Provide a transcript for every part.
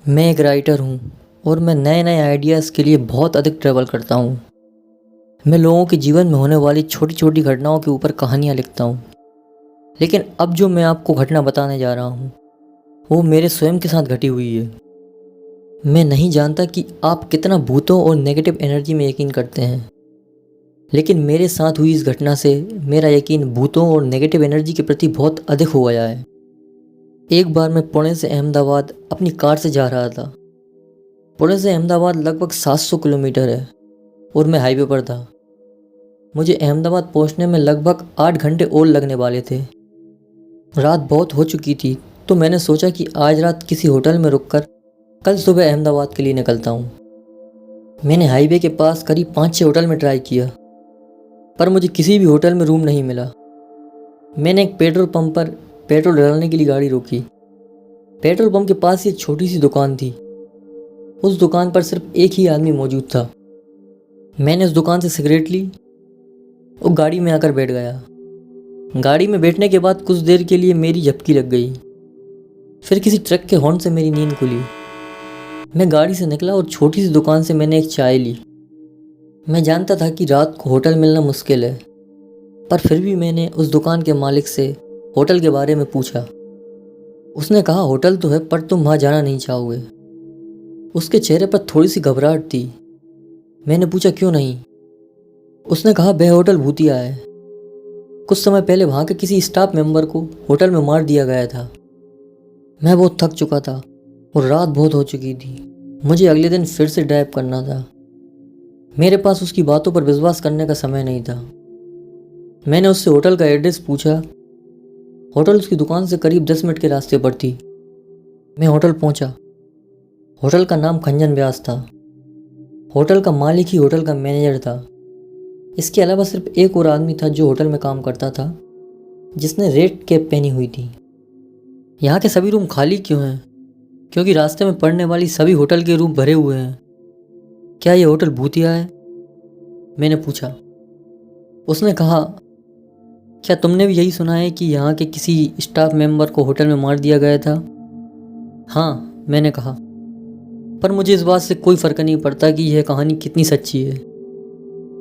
मैं एक राइटर हूँ और मैं नए नए आइडियाज़ के लिए बहुत अधिक ट्रैवल करता हूँ। मैं लोगों के जीवन में होने वाली छोटी छोटी घटनाओं के ऊपर कहानियाँ लिखता हूँ। लेकिन अब जो मैं आपको घटना बताने जा रहा हूँ वो मेरे स्वयं के साथ घटी हुई है। मैं नहीं जानता कि आप कितना भूतों और नेगेटिव एनर्जी में यकीन करते हैं, लेकिन मेरे साथ हुई इस घटना से मेरा यकीन भूतों और नेगेटिव एनर्जी के प्रति बहुत अधिक हो गया है। एक बार मैं पुणे से अहमदाबाद अपनी कार से जा रहा था। पुणे से अहमदाबाद लगभग 700 किलोमीटर है और मैं हाईवे पर था। मुझे अहमदाबाद पहुंचने में लगभग 8 घंटे और लगने वाले थे। रात बहुत हो चुकी थी, तो मैंने सोचा कि आज रात किसी होटल में रुककर कल सुबह अहमदाबाद के लिए निकलता हूँ। मैंने हाईवे के पास करीब 5-6 होटल में ट्राई किया, पर मुझे किसी भी होटल में रूम नहीं मिला। मैंने एक पेट्रोल पंप पर पेट्रोल डलाने के लिए गाड़ी रोकी। पेट्रोल पंप के पास ही एक छोटी सी दुकान थी। उस दुकान पर सिर्फ एक ही आदमी मौजूद था। मैंने उस दुकान से सिगरेट ली और गाड़ी में आकर बैठ गया। गाड़ी में बैठने के बाद कुछ देर के लिए मेरी झपकी लग गई। फिर किसी ट्रक के हॉर्न से मेरी नींद खुली। मैं गाड़ी से निकला और छोटी सी दुकान से मैंने एक चाय ली। मैं जानता था कि रात को होटल मिलना मुश्किल है, पर फिर भी मैंने उस दुकान के मालिक से होटल के बारे में पूछा। उसने कहा होटल तो है, पर तुम वहाँ जाना नहीं चाहोगे। उसके चेहरे पर थोड़ी सी घबराहट थी। मैंने पूछा क्यों नहीं। उसने कहा वह होटल भूतिया है। कुछ समय पहले वहाँ के किसी स्टाफ मेंबर को होटल में मार दिया गया था। मैं बहुत थक चुका था और रात बहुत हो चुकी थी। मुझे अगले दिन फिर से ड्राइव करना था। मेरे पास उसकी बातों पर विश्वास करने का समय नहीं था। मैंने उससे होटल का एड्रेस पूछा। होटल उसकी दुकान से करीब 10 मिनट के रास्ते पर थी। मैं होटल पहुंचा। होटल का नाम खंजन व्यास था। होटल का मालिक ही होटल का मैनेजर था। इसके अलावा सिर्फ एक और आदमी था जो होटल में काम करता था, जिसने रेड कैप पहनी हुई थी। यहाँ के सभी रूम खाली क्यों हैं? क्योंकि रास्ते में पड़ने वाली सभी होटल के रूम भरे हुए हैं। क्या ये होटल भूतिया है? मैंने पूछा। उसने कहा क्या तुमने भी यही सुना है कि यहाँ के किसी स्टाफ मेंबर को होटल में मार दिया गया था? हाँ, मैंने कहा, पर मुझे इस बात से कोई फ़र्क नहीं पड़ता कि यह कहानी कितनी सच्ची है।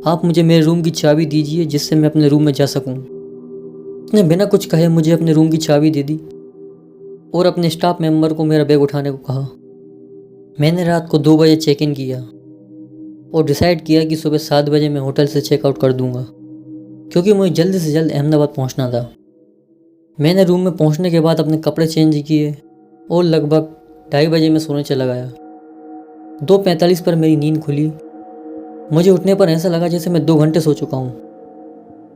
आप मुझे मेरे रूम की चाबी दीजिए जिससे मैं अपने रूम में जा सकूं। उसने बिना कुछ कहे मुझे अपने रूम की चाबी दे दी और अपने स्टाफ मेंबर को मेरा बैग उठाने को कहा। मैंने रात को 2 बजे चेक इन किया और डिसाइड किया कि सुबह 7 बजे मैं होटल से चेकआउट कर दूंगा, क्योंकि मुझे जल्द से जल्द अहमदाबाद पहुंचना था। मैंने रूम में पहुंचने के बाद अपने कपड़े चेंज किए और लगभग 2:30 बजे मैं सोने चला गया। 2:45 पर मेरी नींद खुली। मुझे उठने पर ऐसा लगा जैसे मैं 2 घंटे सो चुका हूँ।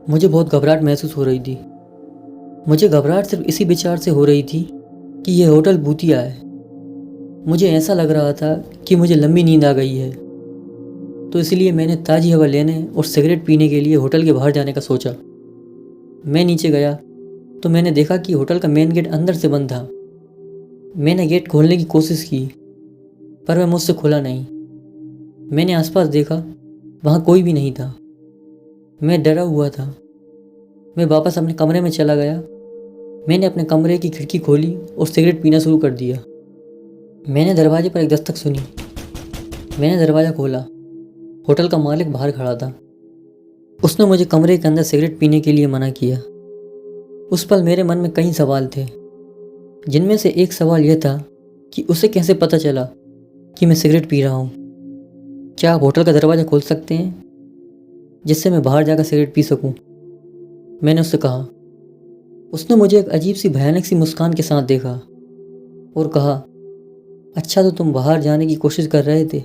मुझे बहुत घबराहट महसूस हो रही थी। मुझे घबराहट सिर्फ इसी विचार से हो रही थी कि यह होटल भूतिया है। मुझे ऐसा लग रहा था कि मुझे लंबी नींद आ गई है, तो इसलिए मैंने ताज़ी हवा लेने और सिगरेट पीने के लिए होटल के बाहर जाने का सोचा। मैं नीचे गया तो मैंने देखा कि होटल का मेन गेट अंदर से बंद था। मैंने गेट खोलने की कोशिश की, पर वह मुझसे खुला नहीं। मैंने आसपास देखा, वहाँ कोई भी नहीं था। मैं डरा हुआ था। मैं वापस अपने कमरे में चला गया। मैंने अपने कमरे की खिड़की खोली और सिगरेट पीना शुरू कर दिया। मैंने दरवाजे पर एक दस्तक सुनी। मैंने दरवाज़ा खोला। होटल का मालिक बाहर खड़ा था। उसने मुझे कमरे के अंदर सिगरेट पीने के लिए मना किया। उस पल मेरे मन में कई सवाल थे, जिनमें से एक सवाल यह था कि उसे कैसे पता चला कि मैं सिगरेट पी रहा हूँ। क्या आप होटल का दरवाज़ा खोल सकते हैं जिससे मैं बाहर जाकर सिगरेट पी सकूं? मैंने उससे कहा। उसने मुझे एक अजीब सी भयानक सी मुस्कान के साथ देखा और कहा, अच्छा तो तुम बाहर जाने की कोशिश कर रहे थे।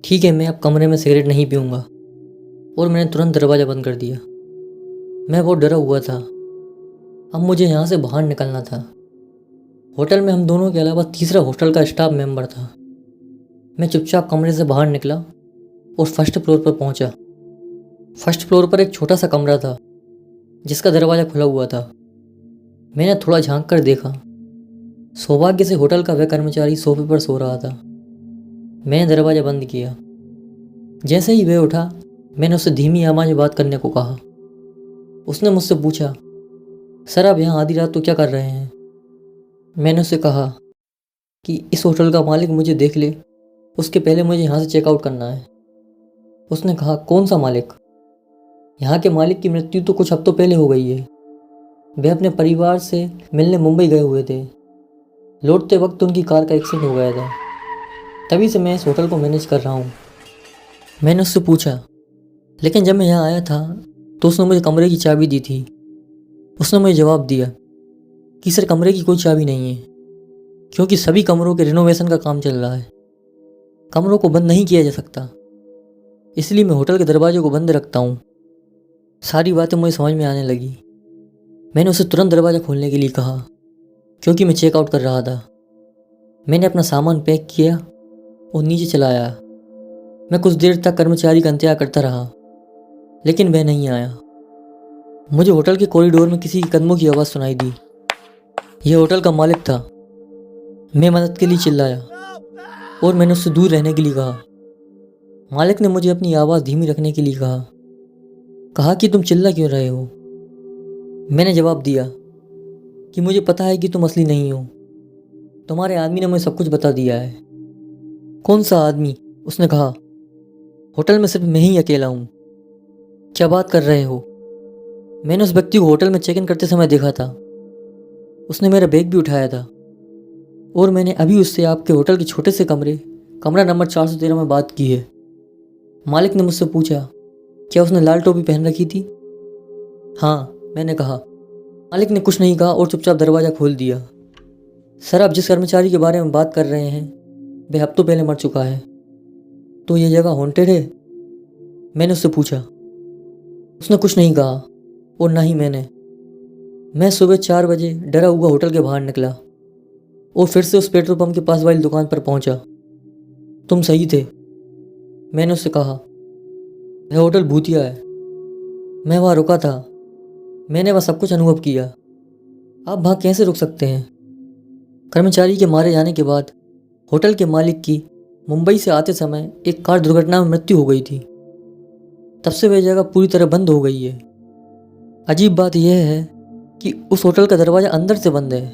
ठीक है, मैं अब कमरे में सिगरेट नहीं पीऊँगा। और मैंने तुरंत दरवाज़ा बंद कर दिया। मैं बहुत डरा हुआ था। अब मुझे यहाँ से बाहर निकलना था। होटल में हम दोनों के अलावा तीसरा होटल का स्टाफ मेंबर था। मैं चुपचाप कमरे से बाहर निकला और फर्स्ट फ्लोर पर पहुंचा। फर्स्ट फ्लोर पर एक छोटा सा कमरा था जिसका दरवाज़ा खुला हुआ था। मैंने थोड़ा झांक कर देखा। सौभाग्य से होटल का वह कर्मचारी सोफे पर सो रहा था। मैंने दरवाज़ा बंद किया। जैसे ही वह उठा, मैंने उससे धीमी आवाज़ में बात करने को कहा। उसने मुझसे पूछा, सर आप यहाँ आधी रात को क्या कर रहे हैं? मैंने उससे कहा, कि इस होटल का मालिक मुझे देख ले, उसके पहले मुझे यहाँ से चेकआउट करना है। उसने कहा, कौन सा मालिक? यहाँ के मालिक की मृत्यु तो कुछ हफ्तों पहले हो गई है। वे अपने परिवार से मिलने मुंबई गए हुए थे। लौटते वक्त उनकी कार का एक्सीडेंट हो गया था। तभी से मैं इस होटल को मैनेज कर रहा हूँ। मैंने उससे पूछा, लेकिन जब मैं यहाँ आया था तो उसने मुझे कमरे की चाबी दी थी। उसने मुझे जवाब दिया कि सर, कमरे की कोई चाबी नहीं है, क्योंकि सभी कमरों के रिनोवेशन का काम चल रहा है। कमरों को बंद नहीं किया जा सकता, इसलिए मैं होटल के दरवाजे को बंद रखता हूँ। सारी बातें मुझे समझ में आने लगी। मैंने उसे तुरंत दरवाज़ा खोलने के लिए कहा, क्योंकि मैं चेकआउट कर रहा था। मैंने अपना सामान पैक किया और नीचे चला आया। मैं कुछ देर तक कर्मचारी का इंतजार करता रहा, लेकिन वह नहीं आया। मुझे होटल के कॉरिडोर में किसी के कदमों की आवाज़ सुनाई दी। यह होटल का मालिक था। मैं मदद के लिए चिल्लाया और मैंने उससे दूर रहने के लिए कहा। मालिक ने मुझे अपनी आवाज़ धीमी रखने के लिए कहा कि तुम चिल्ला क्यों रहे हो? मैंने जवाब दिया कि मुझे पता है कि तुम असली नहीं हो। तुम्हारे आदमी ने मुझे सब कुछ बता दिया है। कौन सा आदमी? उसने कहा। होटल में सिर्फ मैं ही अकेला हूँ। क्या बात कर रहे हो? मैंने उस व्यक्ति को होटल में चेक इन करते समय देखा था। उसने मेरा बैग भी उठाया था और मैंने अभी उससे आपके होटल के छोटे से कमरा नंबर 413 में बात की है। मालिक ने मुझसे पूछा, क्या उसने लाल टोपी पहन रखी थी? हाँ, मैंने कहा। मालिक ने कुछ नहीं कहा और चुपचाप दरवाज़ा खोल दिया। सर, आप जिस कर्मचारी के बारे में बात कर रहे हैं वह हफ्तों पहले मर चुका है। तो ये जगह हॉन्टेड है? मैंने उससे पूछा। उसने कुछ नहीं कहा और ना ही मैंने। मैं सुबह 4 बजे डरा हुआ होटल के बाहर निकला और फिर से उस पेट्रोल पंप के पास वाली दुकान पर पहुंचा। तुम सही थे, मैंने उससे कहा। वह होटल भूतिया है। मैं वहाँ रुका था। मैंने वह सब कुछ अनुभव किया। आप वहाँ कैसे रुक सकते हैं? कर्मचारी के मारे जाने के बाद होटल के मालिक की मुंबई से आते समय एक कार दुर्घटना में मृत्यु हो गई थी। तब से वह जगह पूरी तरह बंद हो गई है। अजीब बात यह है कि उस होटल का दरवाज़ा अंदर से बंद है,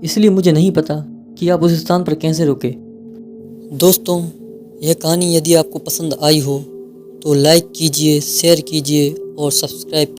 इसलिए मुझे नहीं पता कि आप उस स्थान पर कैसे रुके। दोस्तों, यह कहानी यदि आपको पसंद आई हो तो लाइक कीजिए, शेयर कीजिए और सब्सक्राइब